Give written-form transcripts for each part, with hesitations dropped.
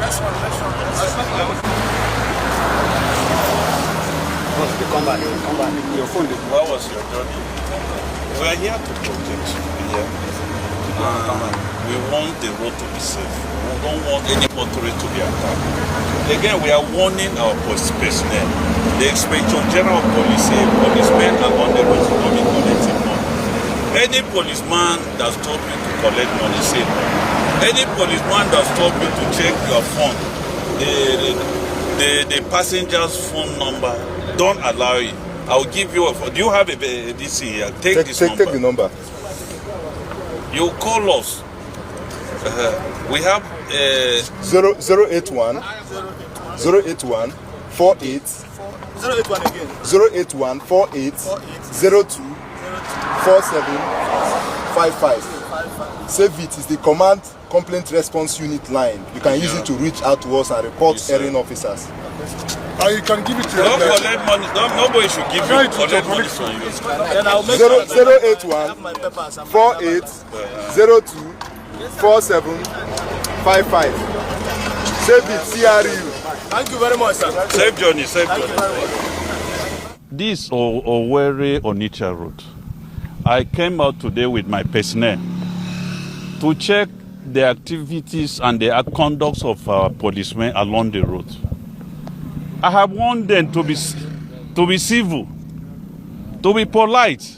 Come back. Your phone. What was your journey? We are here to protect you. We want the road to be safe. We don't want any motorist to be attacked. Again, we are warning our personnel. The Inspector General of Police say policemen are on the road to not be collecting money. Any policeman that stops you to collect money, say no. Any policeman that stops you to check your phone, the passenger's phone number, don't allow it. I'll give you do you have this here? Take this number. Take the number. You call us. We have 081 48 081 again. 081 48 02 4755. Save it is the command complaint response unit line. You can use it to reach out to us and report erring officers. And you can give it to your don't collect money. Nobody should give you collect money from you. Then I'll make 081 48 02 4755. Save it, CRU. Thank you very much, sir. Safe journey, safe journey. This Owerri Onitsha road. I came out today with my personnel to check the activities and the conduct of our policemen along the road. I have warned them to be civil, to be polite,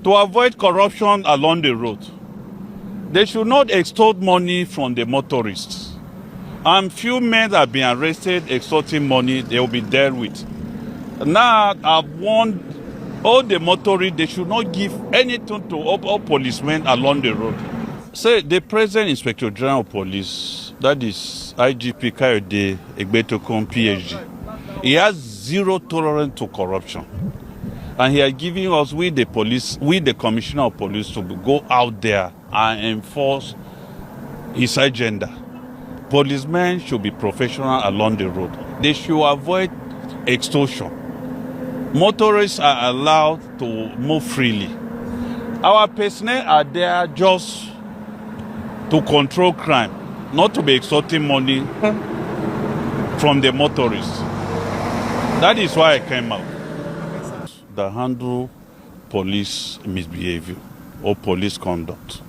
to avoid corruption along the road. They should not extort money from the motorists. And few men have been arrested extorting money, they will be dealt with. Now I've warned all the motorists, they should not give anything to all policemen along the road. Say the present Inspector General of Police, that is IGP Kayode Egbetokun PhD, he has zero tolerance to corruption. And he is giving us, we the Commissioner of Police, to go out there and enforce his agenda. Policemen should be professional along the road. They should avoid extortion. Motorists are allowed to move freely. Our personnel are there just to control crime, not to be extorting money from the motorists. That is why I came out. That handle police misbehavior or police conduct.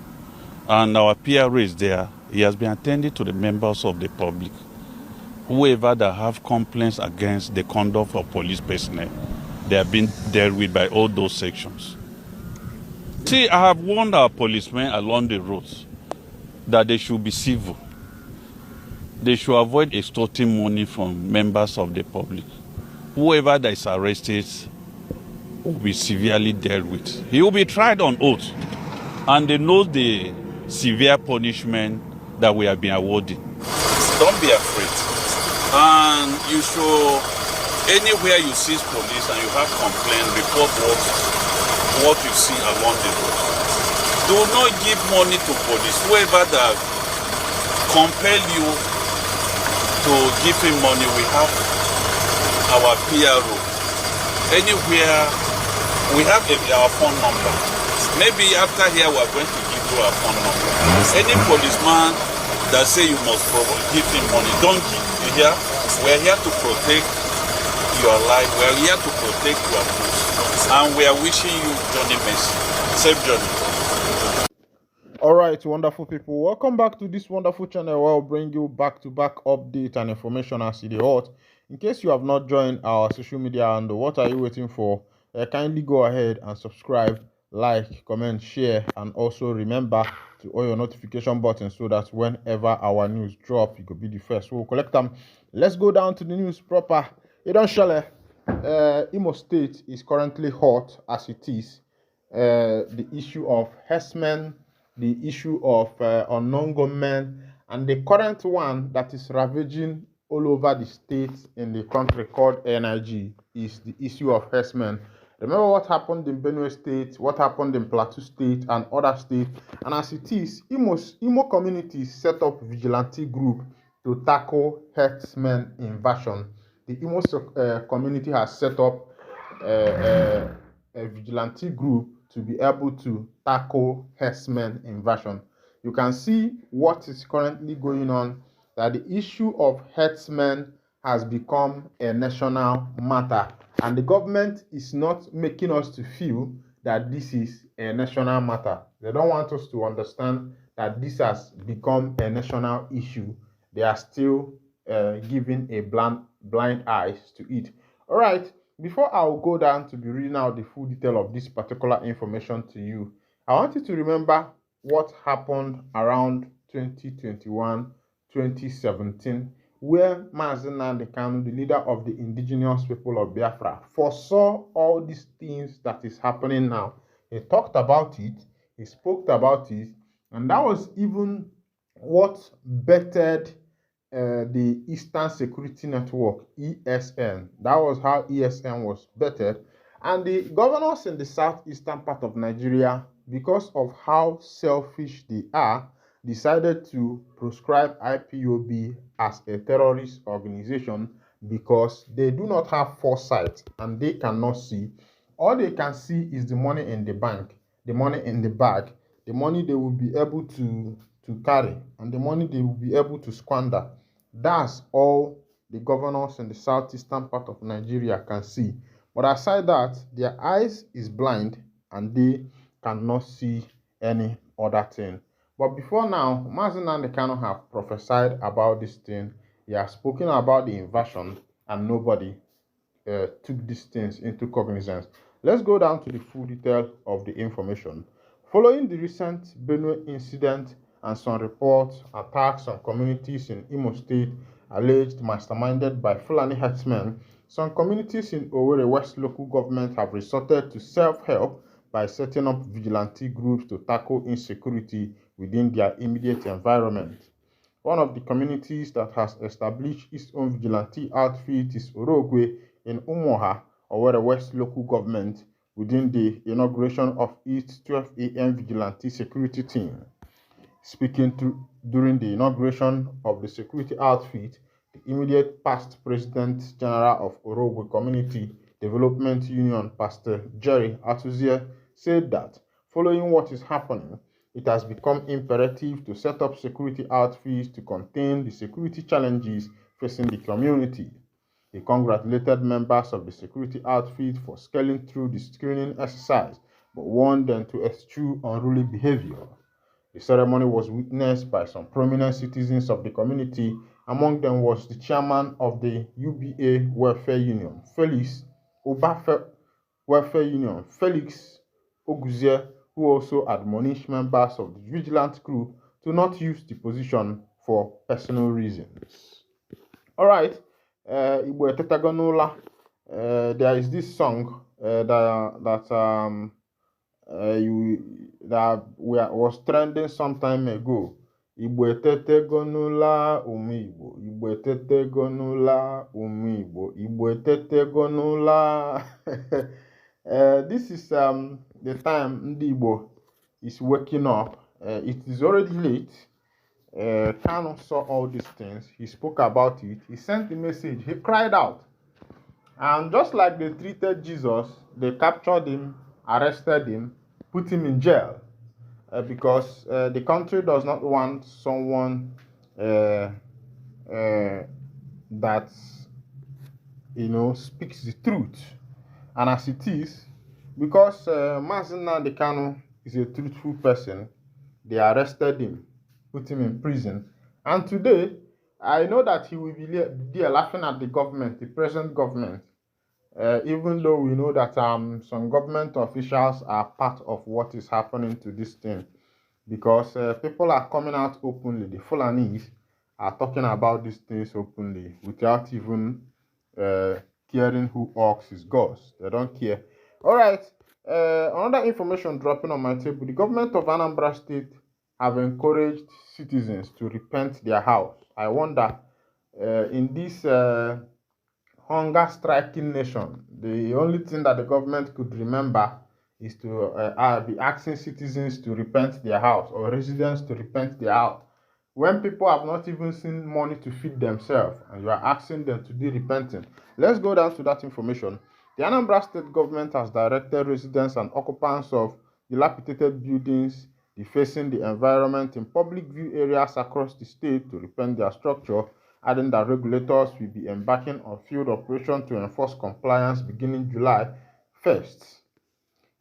And our PRA is there. He has been attending to the members of the public. Whoever that have complaints against the conduct of police personnel, they have been dealt with by all those sections. See, I have warned our policemen along the roads that they should be civil. They should avoid extorting money from members of the public. Whoever that is arrested will be severely dealt with. He will be tried on oath, and they know the severe punishment that we have been awarding. Don't be afraid. And you should, anywhere you see police and you have complaint, report what you see along the road. Do not give money to police. Whoever that compel you to give him money, we have our PRO. Anywhere, we have our phone number. Maybe after here we are going to give you our phone number. Any policeman that say you must give him money, don't give. You hear? We are here to protect your life. We are here to protect your goods. And we are wishing you journey mercy. Safe journey. All right, wonderful people. Welcome back to this wonderful channel where I'll bring you back-to-back updates and information as it is hot. In case you have not joined our social media and what are you waiting for, kindly go ahead and subscribe, like, comment, share, and also remember to on your notification button so that whenever our news drop, you could be the first. We'll collect them. Let's go down to the news proper. Imo State is currently hot as it is. The issue of herdsmen, the issue of unknown gunmen, and the current one that is ravaging all over the states in the country called NIG is the issue of herdsmen. Remember what happened in Benue State, what happened in Plateau State and other states, and as it is, Imo communities set up vigilante group to tackle herdsmen invasion. The Imo community has set up a vigilante group to be able to tackle herdsmen invasion. You can see what is currently going on. that the issue of herdsmen has become a national matter, and the government is not making us to feel that this is a national matter. They don't want us to understand that this has become a national issue. They are still giving a blind eyes to it. All right, before I will go down to be reading out the full detail of this particular information to you, I want you to remember what happened around 2021, 2017, where Mazi Nnamdi Kanu, the leader of the indigenous people of Biafra, foresaw all these things that is happening now. He talked about it, he spoke about it, and that was even what bettered the Eastern Security Network, ESN. That was how ESN was bettered. And the governors in the southeastern part of Nigeria, because of how selfish they are, decided to proscribe IPOB as a terrorist organization because they do not have foresight and they cannot see. All they can see is the money in the bank, the money in the bag, the money they will be able to carry, and the money they will be able to squander. That's all the governors in the southeastern part of Nigeria can see. But aside that, their eyes is blind and they cannot see any other thing. But before now, Mazi Nnamdi Kanu have prophesied about this thing. He has spoken about the invasion, and nobody took these things into cognizance. Let's go down to the full detail of the information. Following the recent Benue incident and some reports, attacks on communities in Imo State alleged masterminded by Fulani herdsmen, some communities in Owerri West local government have resorted to self-help by setting up vigilante groups to tackle insecurity within their immediate environment. One of the communities that has established its own vigilante outfit is Orogwe in Umuoha, Owerri West local government, within the inauguration of its 12 a.m. vigilante security team. Speaking during the inauguration of the security outfit, the immediate past President General of Orogwe Community Development Union, Pastor Jerry Atuzie, said that following what is happening, it has become imperative to set up security outfits to contain the security challenges facing the community. He congratulated members of the security outfit for scaling through the screening exercise, but warned them to eschew unruly behavior. The ceremony was witnessed by some prominent citizens of the community. Among them was the chairman of the UBA Welfare Union, Felix Oguzie, who also admonished members of the Vigilante group to not use the position for personal reasons. All right, there is this song that was trending some time ago. Igbo etetego n'ụla ụmụ Igbo, Igbo etetego n'ụla ụmụ Igbo, Igbo etetego n'ụla. This is the time Ndị Igbo is waking up. It is already late. Kanu saw all these things. He spoke about it. He sent a message. He cried out. And just like they treated Jesus, they captured him, arrested him, put him in jail. Because the country does not want someone that speaks the truth. And as it is, because Mazi Nnamdi Kanu is a truthful person, they arrested him, put him in prison. And today, I know that he will be there laughing at the government, the present government, even though we know that some government officials are part of what is happening to this thing, because people are coming out openly. The Fulanis are talking about these things openly without even caring who asks his gods. They don't care. All right, another information dropping on my table. The government of Anambra State have encouraged citizens to repent their house. I wonder, in this hunger-striking nation, the only thing that the government could remember is to be asking citizens to repent their house, or residents to repent their house. When people have not even seen money to feed themselves, and you are asking them to do repenting. Let's go down to that information. The Anambra State government has directed residents and occupants of dilapidated buildings, defacing the environment in public view areas across the state to repaint their structure, adding that regulators will be embarking on field operation to enforce compliance beginning July 1st.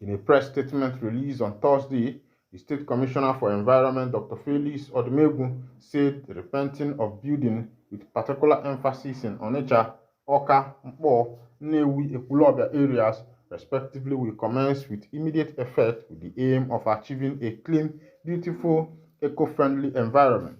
In a press statement released on Thursday, the State Commissioner for Environment, Dr. Felix Odumegwu, said the repainting of buildings with particular emphasis in Onitsha, Awka, Mpo, Nnewi, Ekwulobia areas, respectively, will commence with immediate effect with the aim of achieving a clean, beautiful, eco-friendly environment.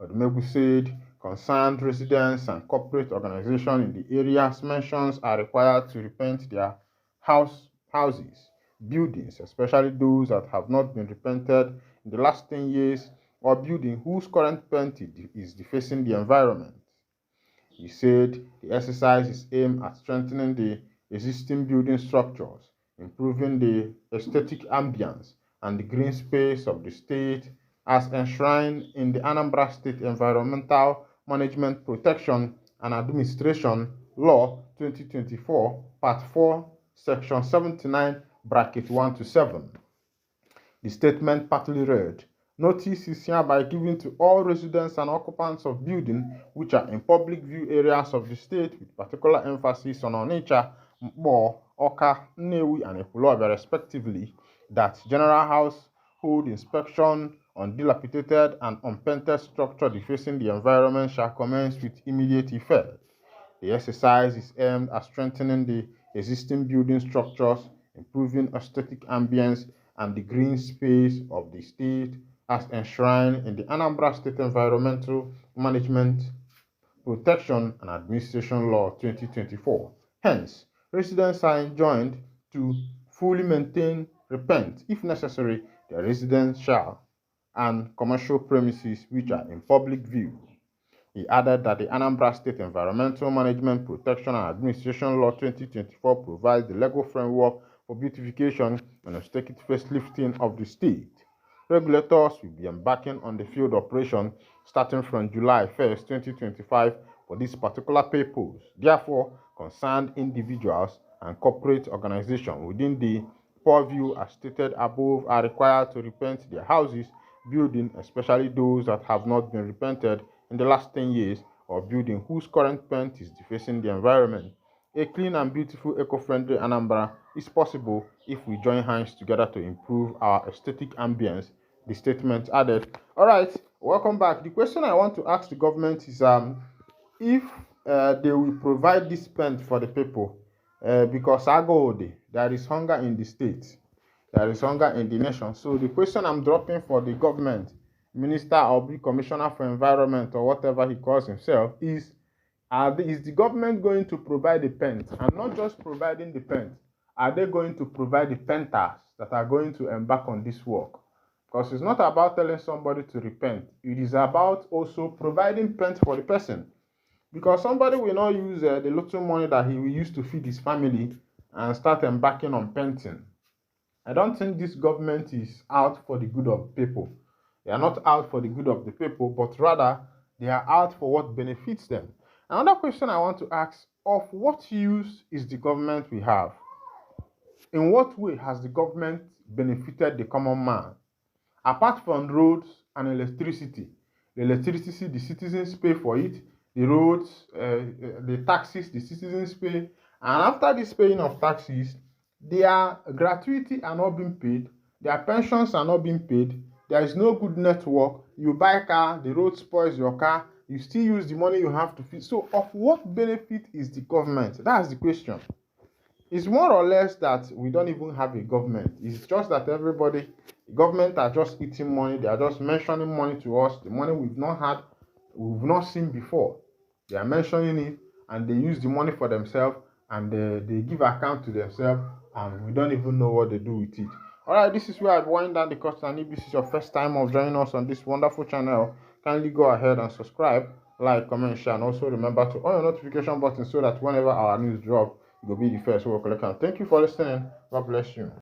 Odumegwu said concerned residents and corporate organizations in the areas mentioned are required to repaint their houses, buildings, especially those that have not been repainted in the last 10 years, or building whose current paint is defacing the environment. He said the exercise is aimed at strengthening the existing building structures, improving the aesthetic ambience and the green space of the state as enshrined in the Anambra State Environmental Management Protection and Administration Law 2024, Part 4, Section 79, Bracket 1 to 7. The statement partly read, "Notice is hereby given to all residents and occupants of buildings which are in public view areas of the state with particular emphasis on Onitsha, Mpo, Awka, Nnewi, and Ekwulobia respectively, that general household inspection on dilapidated and unpainted structure defacing the environment shall commence with immediate effect. The exercise is aimed at strengthening the existing building structures, improving aesthetic ambience and the green space of the state as enshrined in the Anambra State Environmental Management Protection and Administration Law 2024. Hence, residents are enjoined to fully maintain, repaint, if necessary, their residential and commercial premises which are in public view." He added that the Anambra State Environmental Management Protection and Administration Law 2024 provides the legal framework for beautification and aesthetic facelifting of the state. Regulators will be embarking on the field operation starting from July 1st, 2025 for this particular purpose. Therefore, concerned individuals and corporate organizations within the purview as stated above are required to repaint their houses, buildings, especially those that have not been repainted in the last 10 years, or building whose current paint is defacing the environment. A clean and beautiful eco-friendly Anambra is possible if we join hands together to improve our aesthetic ambience, the statement added. All right, welcome back. The question I want to ask the government is if they will provide this paint for the people, because there is hunger in the state, there is hunger in the nation. So the question I'm dropping for the government, minister or the commissioner for environment or whatever he calls himself, is the government going to provide the paint? And not just providing the paint, are they going to provide the painters that are going to embark on this work? Because it's not about telling somebody to repaint, it is about also providing paint for the person. Because somebody will not use the little money that he will use to feed his family and start embarking on painting. I don't think this government is out for the good of people. They are not out for the good of the people, but rather they are out for what benefits them. Another question I want to ask, of what use is the government we have? In what way has the government benefited the common man? Apart from roads and electricity, the citizens pay for it, the roads, the taxes, the citizens pay, and after this paying of taxes, their gratuity are not being paid, their pensions are not being paid, there is no good network, you buy a car, the road spoils your car, you still use the money you have to feed. So of what benefit is the government? That's the question. It's more or less that we don't even have a government. It's just that the government are just eating money, they are just mentioning money to us, the money we've not seen before. They are mentioning it and they use the money for themselves and they give account to themselves and we don't even know what they do with it. Alright, this is where I wind down the course, and if this is your first time of joining us on this wonderful channel, kindly go ahead and subscribe, like, comment, share, and also remember to on your notification button so that whenever our news drop, you will be the first to click on. Thank you for listening. God bless you.